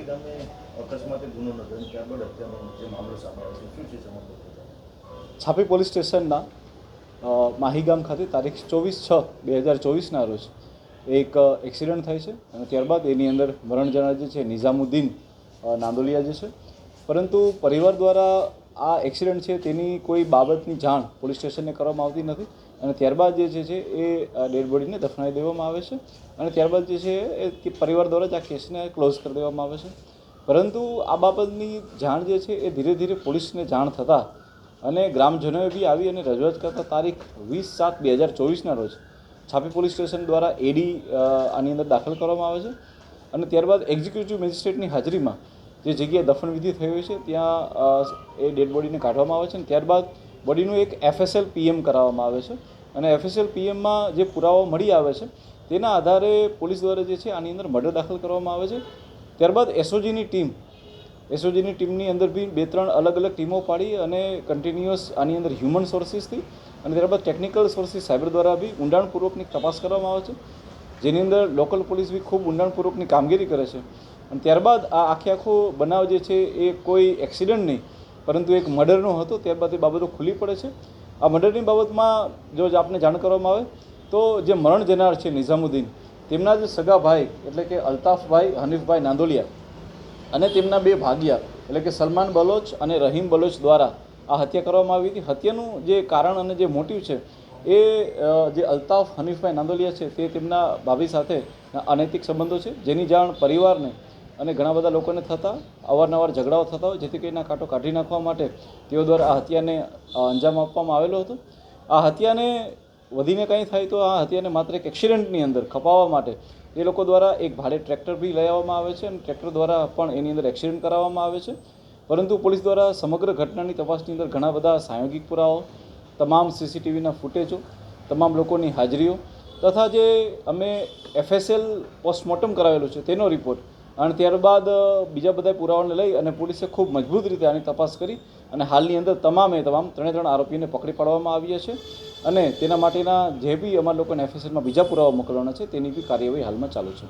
ગામે અકસ્માતે ગુનો નોંધાયો ત્યારબાદ હત્યાનો જે મામલો સામે આવ્યો છે, શું છે સમગ્ર? છાપી પોલીસ સ્ટેશનના માહીગામ ખાતે તારીખ 24/6/2024ના રોજ એક એક્સિડન્ટ થાય છે અને ત્યારબાદ એની અંદર મરણ જનાર જે છે નિઝામુદ્દીન નાંદોલિયા જે છે, પરંતુ પરિવાર દ્વારા આ એક્સિડન્ટ છે તેની કોઈ બાબતની જાણ પોલીસ સ્ટેશનને કરવામાં આવતી નથી અને ત્યારબાદ જે છે એ ડેડ બોડીને દફનાવી દેવામાં આવે છે અને ત્યારબાદ જે છે એ પરિવાર દ્વારા જ આ કેસને ક્લોઝ કરી દેવામાં આવે છે. પરંતુ આ બાબતની જાણ જે છે એ ધીરે ધીરે પોલીસને જાણ થતાં અને ગ્રામજનોએ બી આવી અને રજૂઆત કરતાં તારીખ 20/7/2024ના રોજ છાપી પોલીસ સ્ટેશન દ્વારા એડી આની અંદર દાખલ કરવામાં આવે છે અને ત્યારબાદ એક્ઝિક્યુટિવ મેજિસ્ટ્રેટની હાજરીમાં જે જગ્યાએ દફનવિધિ થઈ હોય છે ત્યાં એ ડેડ બોડીને કાઢવામાં આવે છે અને ત્યારબાદ બોડીનું એક FSL PM કરાવવામાં આવે છે અને FSL PMમાં જે પુરાવા મળી આવે છે તેના આધારે પોલીસ દ્વારા જે છે આની અંદર મર્ડર દાખલ કરવામાં આવે છે. ત્યારબાદ SOGની ટીમની અંદર બી 2-3 અલગ અલગ ટીમો પાડી અને કન્ટિન્યુઅસ આની અંદર હ્યુમન સોર્સિસથી અને ત્યારબાદ ટેકનિકલ સોર્સિસ સાયબર દ્વારા બી ઊંડાણપૂર્વકની તપાસ કરવામાં આવે છે, જેની અંદર લોકલ પોલીસ બી ખૂબ ઊંડાણપૂર્વકની કામગીરી કરે છે અને ત્યારબાદ આ આખો બનાવ જે છે એ કોઈ એક્સિડન્ટ નહીં પરંતુ એક મર્ડરનો હતો. ત્યારબાદ એ બાબતો ખુલ્લી પડે છે. આ મર્ડરની બાબતમાં જો આપને જાણ કરવામાં આવે તો જે મરણ જનાર છે નિઝામુદ્દીન, તેમના જે સગા ભાઈ એટલે કે અલ્તાફભાઈ હનીફભાઈ નાંદોલિયા અને તેમના 2 ભાગિયા એટલે કે સલમાન બલોચ અને રહીમ બલોચ દ્વારા આ હત્યા કરવામાં આવી હતી. હત્યાનું જે કારણ અને જે મોટિવ છે એ જે અલ્તાફ હનીફભાઈ નાંદોલિયા છે તે તેમના ભાભી સાથે અનૈતિક સંબંધો છે, જેની જાણ પરિવારને અને ઘણા બધા લોકોને થતાં અવારનવાર ઝઘડાઓ થતા હોય, જેથી કરીને કાંટો કાઢી નાખવા માટે તેઓ દ્વારા આ હત્યાને અંજામ આપવામાં આવેલો હતો. આ હત્યાને વધીને કંઈ થાય તો આ હત્યાને માત્ર એક એક્સિડન્ટની અંદર ખપાવવા માટે એ લોકો દ્વારા એક ભાડે ટ્રેક્ટર બી લઈ આવવામાં આવે છે અને ટ્રેક્ટર દ્વારા પણ એની અંદર એક્સિડન્ટ કરાવવામાં આવે છે. પરંતુ પોલીસ દ્વારા સમગ્ર ઘટનાની તપાસની અંદર ઘણા બધા સાયોગિક પુરાવાઓ, તમામ CCTVના ફૂટેજો, તમામ લોકોની હાજરીઓ તથા જે અમે FSL પોસ્ટમોર્ટમ કરાવેલું છે તેનો રિપોર્ટ અને ત્યારબાદ બીજા બધા પુરાવાને લઈ અને પોલીસે ખૂબ મજબૂત રીતે આની તપાસ કરી અને હાલની અંદર તમામ 3 આરોપીને પકડી પાડવામાં આવ્યા છે અને તેના માટેના જે બી અમારા લોકોને FSLમાં બીજા પુરાવા મોકલવાના છે તેની બી કાર્યવાહી હાલમાં ચાલુ છે.